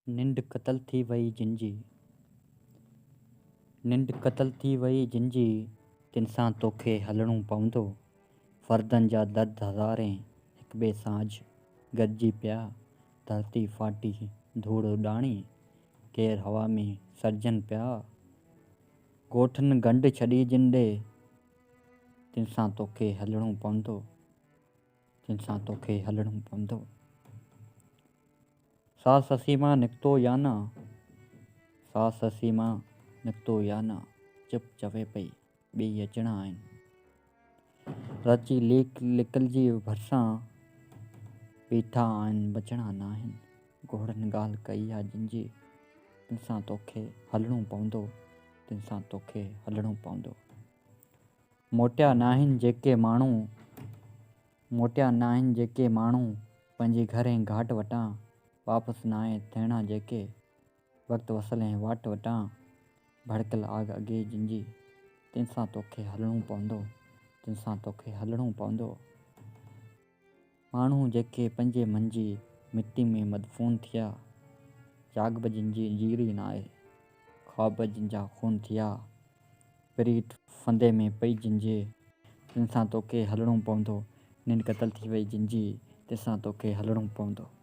निंड क़त्ल थी वई जिंजी, निंड क़त्ल थी वई जिंजी, तिन सां तोखे हलणो पवंदो। फ़र्दनि जा दर्द हज़ारें हिक ॿिए सां अॼु गॾिजी पिया। धरती फाटी धूड़ उॾाणी, केर हवा में सड़जनि पिया। ॻोठनि गंढ छॾी जिन ॾे, तिन सां तोखे हलणो पवंदो, तिन सां तोखे हलणो पवंदो। सास ससी मां निकितो या न, सास ससी मां निकितो या न, चुप चवे पई ॿई अचणा आहिनि। रची लिकलजी भरिसां, बीठा आहिनि बचणा न आहिनि। घोड़नि ॻाल्हि कई आहे जिंजी, तिन सां तोखे हलणो पवंदो, तिन सां तोखे हलणो पवंदो। मोटिया न आहिनि जेके माण्हू, मोटिया न आहिनि जेके माण्हू, पंहिंजे घरें घाट वटां। वापसि न आहे थियणा जेके, वक़्तु वसल ऐं वाट वटां। भड़कल आग अॻे जिंजी, तिन सां तोखे हलणो पवंदो, तिन सां तोखे हलणो पवंदो। माण्हू जेके पंहिंजे मन जी मिटी में मदफ़ून थिया। जाॻ जिंजी जीरी न आहे, ख़्वाब जिंजा खून थिया। प्रीत फंदे में पई जिंजे, तिन सां तोखे हलणो पवंदो। निंड क़त्ल थी वई जिंजी, तिन सां तोखे हलणो पवंदो।